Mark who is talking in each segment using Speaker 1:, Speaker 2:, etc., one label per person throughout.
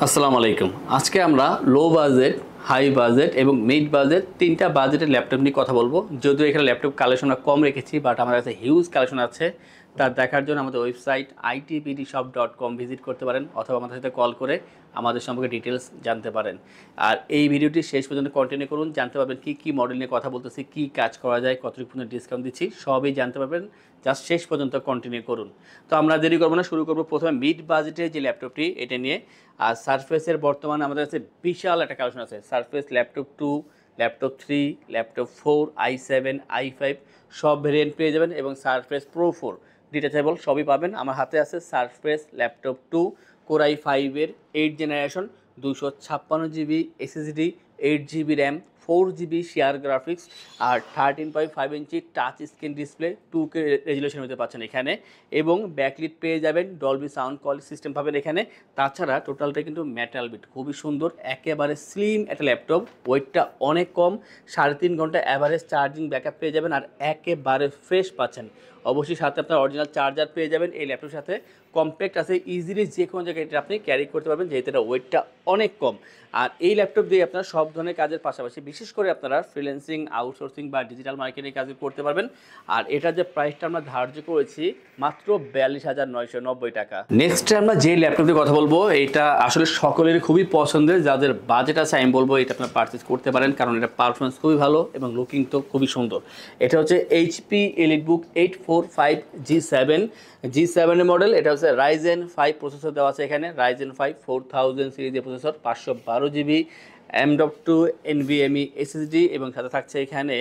Speaker 1: আসসালামু আলাইকুম। আজকে আমরা লো বাজেট, হাই বাজেট এবং মিড বাজেট তিনটা বাজেটের ল্যাপটপ নিয়ে কথা বলবো। যদিও এখানে ল্যাপটপ কালেকশন কম রেখেছি, বাট আমার কাছে হিউজ কালেকশন আছে। তার দেখার জন্য আমাদের ওয়েবসাইট itpdshop.com ভিজিট করতে পারেন, অথবা আমাদের সাথে কল করে আমাদের সম্পর্কে ডিটেলস জানতে পারেন। আর এই ভিডিওটি শেষ পর্যন্ত কন্টিনিউ করুন, জানতে পারবেন কী মডেল নিয়ে কথা বলতেছি, কী কাজ করা যায়, কতটুকু পর্যন্ত ডিসকাউন্ট দিচ্ছি, সবই জানতে পারবেন। জাস্ট শেষ পর্যন্ত কন্টিনিউ করুন। তো আমরা দেরি করবো না, শুরু করবো প্রথমে মিড বাজেটের যে ল্যাপটপটি এটা নিয়ে। আর সারফেসের বর্তমানে আমাদের কাছে বিশাল একটা কালেকশন আছে। Surface laptop 2, laptop 3, laptop 4, i7, i5 সব ভেরিয়েন্ট পেয়ে যাবেন, এবং সারফেস প্রো 4 ডিটাচেবল সবই পাবেন। আমার হাতে আছে সারফেস ল্যাপটপ 2 কোর i5-এর 8 generation, 256 GB SSD, 8 GB RAM, 4 GB share graphics, আর 13.5 inch touch screen display, 2K resolution হতে পাচ্ছেন এখানে, এবং ব্যাকলিট পেয়ে যাবেন, ডলবি সাউন্ড কোয়ালিটি সিস্টেম পাবেন এখানে। তাছাড়া টোটালটা কিন্তু মেটাল বিট, খুবই সুন্দর, একেবারে স্লিম একটা ল্যাপটপ, ওয়েটটা অনেক কম, 3.5 ঘন্টা অ্যাভারেজ চার্জিং ব্যাকআপ পেয়ে যাবেন, আর একেবারে ফ্রেশ পাচ্ছেন। অবশ্যই সাথে আপনার অরিজিনাল চার্জার পেয়ে যাবেন এই ল্যাপটপের সাথে। কম্প্যাক্ট আছে, ইজিলি যে কোনো জায়গায় এটা আপনি ক্যারি করতে পারবেন, যেহেতু এটা ওয়েটটা অনেক কম। আর এই ল্যাপটপ দিয়ে আপনারা সব ধরনের কাজের পাশাপাশি বিশেষ করে আপনারা ফ্রিল্যান্সিং, আউটসোর্সিং বা ডিজিটাল মার্কেটিং কাজ করতে পারবেন। আর এটার যে প্রাইসটা আমরা ধার্য করেছি মাত্র 42,990 টাকা। নেক্সট আমরা যে ল্যাপটপ দিয়ে কথা বলবো, এটা আসলে সকলের খুবই পছন্দের, যাদের বাজেট আছে আমি বলবো এটা আপনারা পারচেস করতে পারেন, কারণ এটা পারফরমেন্স খুবই ভালো এবং লুকিং তো খুবই সুন্দর। এটা হচ্ছে এইচপি এলিটবুক 845G7 এর মডেল। এটা হচ্ছে রাইজেন 5 প্রসেসর দেওয়া আছে এখানে, রাইজেন 5 4000 সিরিজের processor, 512 GB M.2 NVMe SSD, এবং সাথে থাকছে এখানে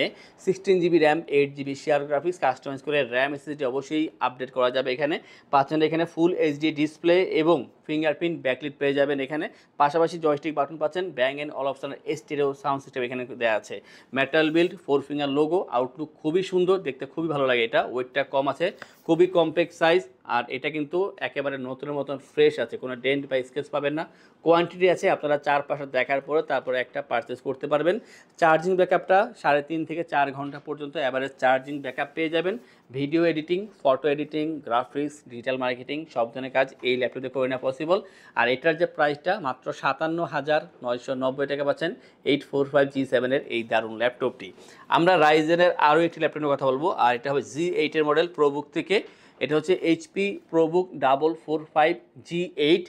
Speaker 1: 16 GB RAM, 8 GB share graphics, customise করে র্যাম SSD অবশ্যই আপডেট করা যাবে এখানে। পাচ্ছেন এখানে ফুল এইচডি ডিসপ্লে এবং ফিঙ্গারপ্রিন্ট ব্যাকলিট পেয়ে যাবেন এখানে। পাশাপাশি জয়স্টিক বাটন পাচ্ছেন, ব্যাং অ্যান্ড অল অপশনের স্টেরিও সাউন্ড সিস্টেম এখানে দেওয়া আছে। Metal build, 4 finger logo, outlook খুবই সুন্দর, দেখতে খুবই ভালো লাগে। এটা ওয়েটটা কম আছে, খুবই কম্প্যাক্ট সাইজ, আর এটা কিন্তু একেবারে নতুনের মতন ফ্রেশ আছে, কোনো ডেন্ট বা স্কেচ পাবেন না। কোয়ান্টিটি আছে, আপনারা 4-5 দেখার পরে তারপরে একটা পারচেস করতে পারবেন। চার্জিং ব্যাকআপটা 3.5 থেকে 4 ঘন্টা পর্যন্ত অ্যাভারেজ চার্জিং ব্যাকআপ পেয়ে যাবেন। Video editing, photo editing, graphics, digital marketing সব ধরনের কাজ এই ল্যাপটপে করে নেওয়া পসিবল। আর এটার যে প্রাইসটা মাত্র 57,990 টাকা পাচ্ছেন 845G7-এর এই দারুণ ল্যাপটপটি। আমরা রাইজেনের আরও একটি ল্যাপটপের কথা বলবো, আর এটা হবে G8-এর মডেল প্রোবুক থেকে। এটা হচ্ছে এইচপি প্রোবুক 445G8,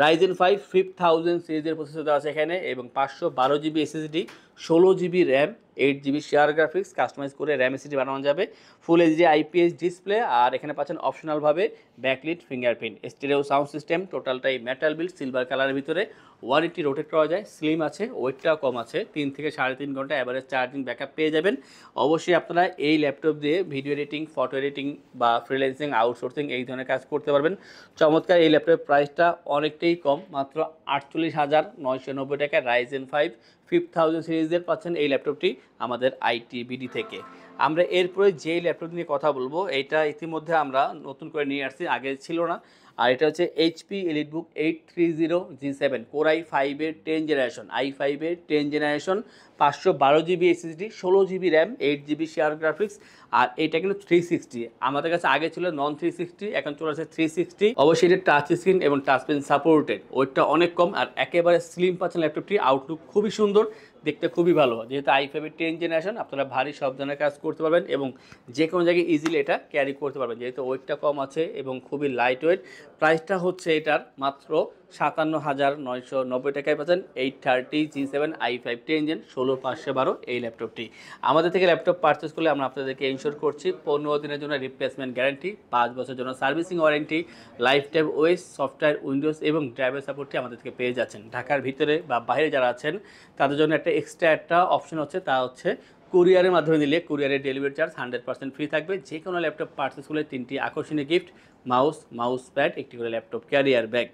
Speaker 1: রাইজেন 5 5000 সিরিজের প্রসেসর দেওয়া আছে এখানে, এবং 512 GB SSD, 16 GB RAM, 8 GB share graphics, customise করে র্যাম এসএসডি বানানো যাবে, ফুল এইচডি আইপিএস ডিসপ্লে, আর এখানে পাচ্ছেন অপশনালভাবে backlit fingerprint, stereo sound system, টোটালটাই মেটাল বিল্ড, সিলভার কালারের ভিতরে, 180 রোটেট করা যায়, স্লিম আছে, ওয়েটটাও কম আছে, 3 থেকে 3.5 ঘন্টা অ্যাভারেজ চার্জিং ব্যাকআপ পেয়ে যাবেন। অবশ্যই আপনারা এই ল্যাপটপ দিয়ে ভিডিও এডিটিং, ফটো এডিটিং বা ফ্রিল্যান্সিং, আউটসোর্সিং এই ধরনের কাজ করতে পারবেন। চমৎকার এই ল্যাপটপের প্রাইসটা অনেকটাই কম, মাত্র 48,990 টাকা। রাইজেন 5 5000 সিরিজের পাচ্ছেন এই ল্যাপটপটি আমাদের আইটিবিডি থেকে। আমরা এরপরে যেই ল্যাপটপ নিয়ে কথা বলবো, এটা ইতিমধ্যে আমরা নতুন করে নিয়ে আসছি, আগে ছিল না। আর এটা হচ্ছে এইচপি এলিটবুক 830G7 কোর i5-এর 10 জেনারেশন, i5-এর 10 generation, 512 GB SSD, 16 GB RAM, 8 GB share graphics, আর এটা কিন্তু 360। আমাদের কাছে আগে ছিল নন 360, এখন চলে আসছে 360। অবশ্যই এটা টাচ স্ক্রিন এবং টাচ পেন সাপোর্টেড, ওয়েটটা অনেক কম, আর একেবারে স্লিম পাচ্ছেন ল্যাপটপটি। আউটলুক খুবই সুন্দর, দেখতে খুবই ভালো, যেহেতু i5-এর 10 জেনারেশন আপনারা ভারী সব ধরনের কাজ করতে পারবেন, এবং যে কোনো জায়গায় ইজিলি এটা ক্যারি করতে পারবেন, যেহেতু ওয়েটটা কম আছে এবং খুবই লাইট ওয়েট। প্রাইসটা হচ্ছে এটার মাত্র 57,990 টাকায় পাচ্ছেন 830G7 i5 10 জেন 16512 এই ল্যাপটপটি। আমাদের থেকে ল্যাপটপ পারচেস করলে আমরা আপনাদেরকে ইনশোর করছি 15 দিনের জন্য রিপ্লেসমেন্ট গ্যারান্টি, 5 বছরের জন্য servicing warranty, life time OS, software, Windows এবং ড্রাইভার সাপোর্টটি আমাদের থেকে পেয়ে যাচ্ছেন। ঢাকার ভিতরে বা বাইরে যারা আছেন তাদের জন্য একটা এক্সট্রা একটা অপশন হচ্ছে, তা হচ্ছে কুরিয়ারের মাধ্যমে দিলে কুরিয়ারের ডেলিভারি চার্জ 100% ফ্রি থাকবে। যে কোনো ল্যাপটপ পারচেস করলে 3টি আকর্ষণীয় গিফট, মাউস প্যাড, একটি করে ল্যাপটপ ক্যারিয়ার ব্যাগ।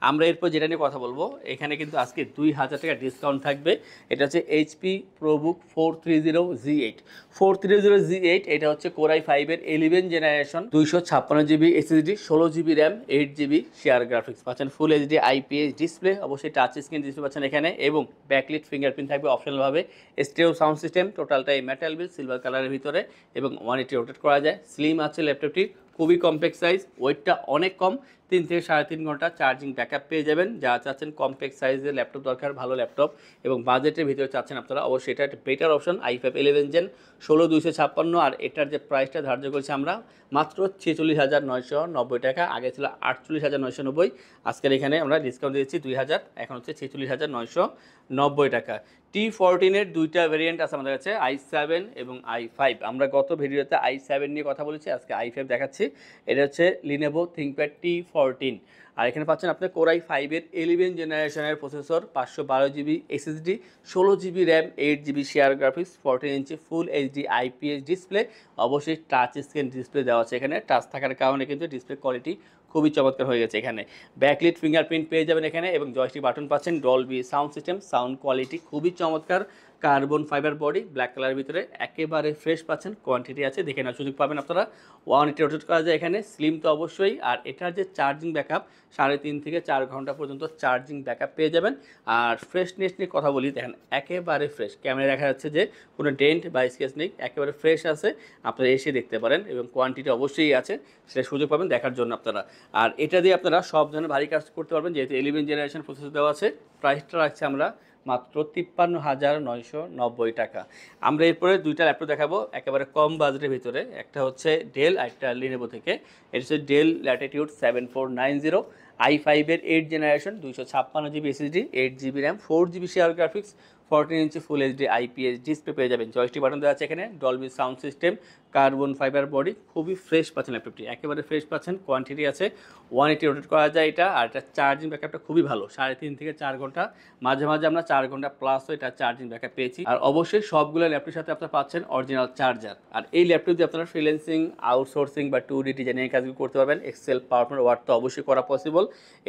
Speaker 1: আমরা এরপর যেটা নিয়ে কথা বলবো, এখানে কিন্তু আজকে 2000 টাকা ডিসকাউন্ট থাকবে। এটা হচ্ছে এইচপি প্রোবুক 430G8। 430G8 এটা হচ্ছে কোর i5-এর 11 generation, 256 GB SSD, 16 GB RAM, 8 GB share graphics, পাচ্ছেন ফুল এইচডি আইপিএস ডিসপ্লে, অবশ্যই টাচ স্ক্রিন ডিসপ্লে পাচ্ছেন এখানে, এবং ব্যাকলিট ফিঙ্গারপ্রিন্ট থাকবে অপশনালভাবে, স্টেরিও সাউন্ড সিস্টেম, টোটালটাই মেটাল বিল, সিলভার কালারের ভিতরে, এবং 180 রোটেট করা যায়, স্লিম আছে ল্যাপটপটি, খুবই কম্প্যাক্ট সাইজ, ওয়েটটা অনেক কম, 3 থেকে 3.5 ঘন্টা চার্জিং ব্যাকআপ পেয়ে যাবেন। যারা চাচ্ছেন কম্প্যাক্ট সাইজের ল্যাপটপ দরকার, ভালো ল্যাপটপ এবং বাজেটের ভিতরে চাচ্ছেন আপনারা, অবশ্যই এটা একটা বেটার অপশন i5 11 জেন 16256। আর এটার যে প্রাইসটা ধার্য করেছি আমরা মাত্র 46,990 টাকা, আগে ছিল 48,990, আজকের এখানে আমরা ডিসকাউন্ট দিয়েছি 2000, এখন হচ্ছে 46,990 টাকা। T14-এর দুইটা ভেরিয়েন্ট আছে আমাদের কাছে, i7 এবং i5। আমরা গত ভিডিওতে i7 নিয়ে কথা বলেছি, আজকে i5 দেখাচ্ছি। এটা হচ্ছে Lenovo ThinkPad T14। আর এখানে পাচ্ছেন আপনি Core i5-এর 11 জেনারেশনের processor, 512 GB SSD, 16 GB RAM, 8 GB share graphics, 14 inch full HD IPS display, অবশ্যই টাচ স্ক্রিন ডিসপ্লে দেওয়া আছে। এখানে টাচ থাকার কারণে কিন্তু ডিসপ্লে কোয়ালিটি খুবই চমৎকার হয়ে গেছে। এখানে ব্যাকলিট ফিঙ্গারপ্রিন্ট পেয়ে যাবেন এখানে, এবং জয়স্টিক বাটন পাচ্ছেন। Dolby sound system, sound quality খুবই চমৎকার। কার্বন ফাইবার বডি, ব্ল্যাক কালারের ভিতরে একেবারে ফ্রেশ পাচ্ছেন। কোয়ান্টিটি আছে, দেখে নেওয়ার সুযোগ পাবেন আপনারা। 180 রোটেট করা যায় এখানে, স্লিম তো অবশ্যই। আর এটার যে চার্জিং ব্যাকআপ 3.5 থেকে 4 ঘন্টা পর্যন্ত চার্জিং ব্যাকআপ পেয়ে যাবেন। আর ফ্রেশনেস নিয়ে কথা বলি, দেখেন একেবারে ফ্রেশ। ক্যামেরা দেখা যাচ্ছে যে কোনো ডেন্ট বা স্কেচ নেই, একেবারে ফ্রেশ আছে। আপনারা এসে দেখতে পারেন, এবং কোয়ান্টিটি অবশ্যই আছে, সেটা সুযোগ পাবেন দেখার জন্য আপনারা। আর এটা দিয়ে আপনারা সব ধরনের ভারী কাজ করতে পারবেন, যেহেতু 11 জেনারেশন প্রসেসর দেওয়া আছে। প্রাইসটা রাখছে আমরা মাত্র 53,990 টাকা। আমরা এরপরে দুইটা ল্যাপটপ দেখাবো একেবারে কম বাজেটের ভিতরে। একটা হচ্ছে ডেল, একটা Lenovo থেকে। এটা হচ্ছে del Latitude 7490, i5-এর 8 generation, 256 GB SSD, 8 GB RAM, 4 GB share graphics, 14 inch full HD IPS display পেয়ে যাবেন। জয়স্টিক বাটন দেওয়া আছে এখানে, Dolby sound system, carbon fibre body, খুবই ফ্রেশ পাচ্ছেন ল্যাপটপটি, একেবারে ফ্রেশ পাচ্ছেন। কোয়ান্টিটি আছে, 180 রোটেট করা যায় এটা। আর এটা চার্জিং ব্যাকআপটা খুবই ভালো, 3.5 থেকে 4 ঘন্টা, মাঝে মাঝে আমরা 4 ঘন্টা প্লাসও এটা চার্জিং ব্যাকআপ পেয়েছি। আর অবশ্যই সবগুলো ল্যাপটপের সাথে আপনারা পাচ্ছেন অরিজিনাল চার্জার। আর এই ল্যাপটপ দিয়ে আপনারা ফ্রিল্যান্সিং, আউটসোর্সিং বা 2D ডিজাইনিং কাজগুলো করতে পারবেন। এক্সেল, পাওয়ারপয়েন্ট, ওয়ার্ড তো অবশ্যই করা পসিবল।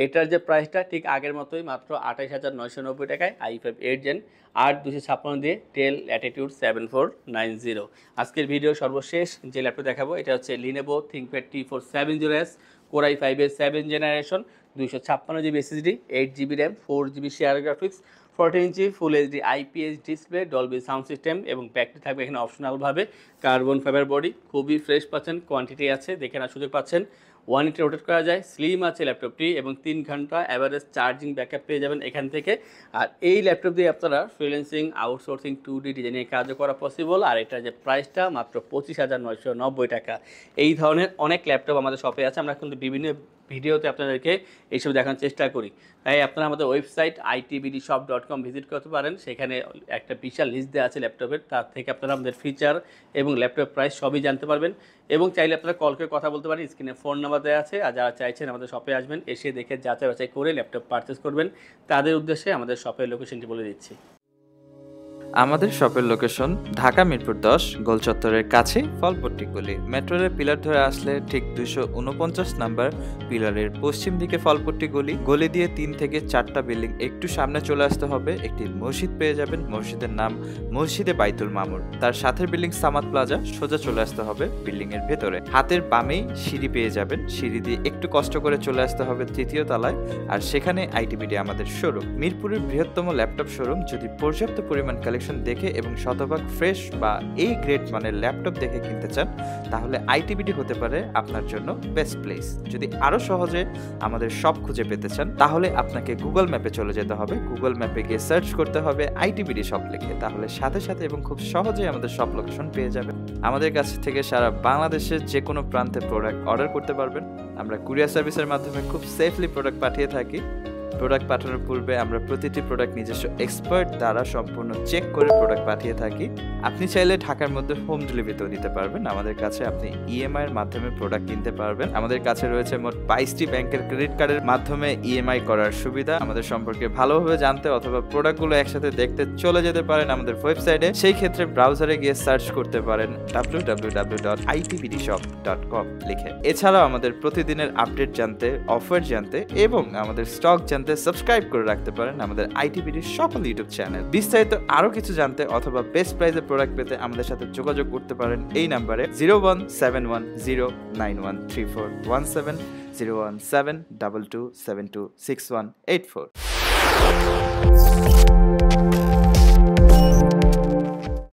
Speaker 1: এটার যে প্রাইসটা ঠিক আগের মতোই, মাত্র 28,990 টাকায়, i5 8 জেন 8256 দিয়ে ডেল ল্যাটিটিউড 7490। আজকের ভিডিও সর্বশেষ যে ল্যাপটপ দেখাবো এটা হচ্ছে Lenovo ThinkPad T470S, Core i5-এর 7 generation, 256 GB SSD, 8 GB RAM, 4 GB share graphics, 14 inch full HD IPS display, Dolby sound system, এবং ব্যাকটি থাকবে এখানে অপশনালভাবে কার্বন ফাইবার বডি। খুবই ফ্রেশ পাচ্ছেন, কোয়ান্টিটি আছে, দেখে নেওয়ার সুযোগ পাচ্ছেন। 180 রোটেট করা যায়, স্লিম আছে ল্যাপটপটি, এবং 3 ঘন্টা অ্যাভারেজ চার্জিং ব্যাকআপ পেয়ে যাবেন এখান থেকে। আর এই ল্যাপটপ দিয়ে আপনারা ফ্রিল্যান্সিং, আউটসোর্সিং, 2D ডিজাইনিং কাজও করা পসিবল। আর এটার যে প্রাইসটা মাত্র 25,990 টাকা। এই ধরনের অনেক ল্যাপটপ আমাদের শপে আছে, আমরা কিন্তু বিভিন্ন ভিডিওতে আপনাদেরকে এইসব দেখানোর চেষ্টা করি। তাই আপনারা আমাদের ওয়েবসাইট itbdshop.com ভিজিট করতে পারেন, সেখানে একটা বিশাল লিস্ট দেওয়া আছে ল্যাপটপের, তার থেকে আপনারা আমাদের ফিচার এবং ল্যাপটপ প্রাইস সবই জানতে পারবেন। এবং চাইলে আপনারা কল করে কথা বলতে পারেন, স্ক্রিনে ফোন নাম্বার দেওয়া আছে। আর যারা চাইছেন আমাদের শপে আসবেন, এসে দেখে যাচাই বাছাই করে ল্যাপটপ পারচেস করবেন, তাদের উদ্দেশ্যে আমাদের শপের লোকেশনটি বলে দিচ্ছি।
Speaker 2: আমাদের শপের লোকেশন ঢাকা মিরপুর 10 গোল চত্বরের কাছে ফলপট্টি গলি। মেট্রোরের পিলার ধরে আসলে ঠিক 249 নাম্বার পিলারের পশ্চিম দিকে ফলপট্টি গলি। গলি দিয়ে 3 থেকে 4টা বিল্ডিং একটু সামনে চলে আসতে হবে, একটি মসজিদ পেয়ে যাবেন। মসজিদের নাম মসজিদে বাইতুল মামুর। তার সাথে বিল্ডিং সামাদ প্লাজা, সোজা চলে আসতে হবে বিল্ডিং এর ভেতরে। হাতের বামেই সিঁড়ি পেয়ে যাবেন, সিঁড়ি দিয়ে একটু কষ্ট করে চলে আসতে হবে 3য় তলায়, আর সেখানে আইটিবিডি আমাদের শোরুম। মিরপুরের বৃহত্তম ল্যাপটপ শোরুম। যদি পর্যাপ্ত পরিমাণ কালেকশন দেখে এবং শতভাগ ফ্রেশ বা এই গ্রেড মানের ল্যাপটপ দেখে কিনতে চান, তাহলে আইটিবিডি হতে পারে আপনার জন্য বেস্ট প্লেস। যদি আরো সহজে আমাদের শপ খুঁজে পেতে চান, তাহলে আপনাকে গুগল ম্যাপে চলে যেতে হবে। গুগল ম্যাপে গিয়ে সার্চ করতে হবে আইটিবিডি শপ লিখে, তাহলে সাথে সাথে এবং খুব সহজেই আমাদের শপ লোকেশন পেয়ে যাবেন। আমাদের কাছ থেকে সারা বাংলাদেশের যে কোনো প্রান্তে প্রোডাক্ট অর্ডার করতে পারবেন। আমরা কুরিয়ার সার্ভিসের মাধ্যমে খুব সেফলি প্রোডাক্ট পাঠিয়ে থাকি। প্রোডাক্ট পাঠানোর পূর্বে আমরা প্রতিটি প্রোডাক্ট নিজস্ব এক্সপার্ট দ্বারা সম্পূর্ণ চেক করে প্রোডাক্ট পাঠিয়ে থাকি। আপনি চাইলে ঢাকার মধ্যে হোম ডেলিভারিতেও দিতে পারবেন। আমাদের কাছে আপনি ইএমআই এর মাধ্যমে প্রোডাক্ট কিনতে পারবেন। আমাদের কাছে রয়েছে মোট 22টি ব্যাংকের ক্রেডিট কার্ডের মাধ্যমে ইএমআই করার সুবিধা। আমাদের সম্পর্কে ভালোভাবে জানতে অথবা প্রোডাক্টগুলো একসাথে দেখতে চলে যেতে পারেন আমাদের ওয়েবসাইটে। সেই ক্ষেত্রে ব্রাউজারে গিয়ে সার্চ করতে পারেন www.itbdshop.com লিখে। এছাড়াও আমাদের প্রতিদিনের আপডেট জানতে, অফার জানতে এবং আমাদের স্টক জানতে সাবস্ক্রাইব করে রাখতে পারেন আমাদের আইটিবিডির সকল ইউটিউব চ্যানেল। বিস্তারিত আরো কিছু জানতে অথবা বেস্ট প্রাইসে প্রোডাক্ট পেতে আমাদের সাথে যোগাযোগ করতে পারেন এই নাম্বারে 01710913417 01722726184।